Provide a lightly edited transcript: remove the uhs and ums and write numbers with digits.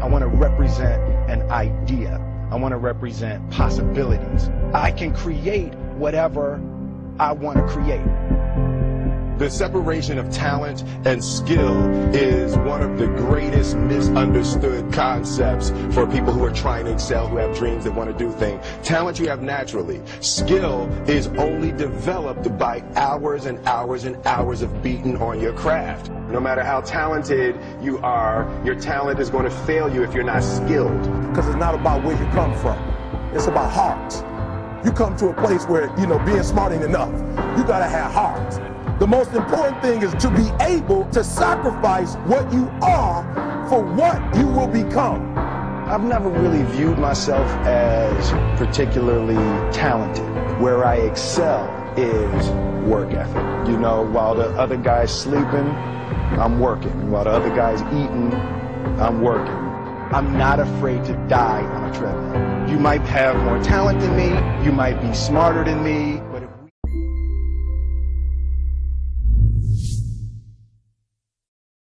I want to represent an idea. I want to represent possibilities. I can create whatever I want to create. The separation of talent and skill is one of the greatest misunderstood concepts for people who are trying to excel, who have dreams, that want to do things. Talent you have naturally. Skill is only developed by hours and hours and hours of beating on your craft. No matter how talented you are, your talent is going to fail you if you're not skilled. Because it's not about where you come from. It's about heart. You come to a place where, being smart ain't enough. You got to have heart. The most important thing is to be able to sacrifice what you are for what you will become. I've never really viewed myself as particularly talented. Where I excel is work ethic. While the other guy's sleeping, I'm working. While the other guy's eating, I'm working. I'm not afraid to die on a treadmill. You might have more talent than me, you might be smarter than me,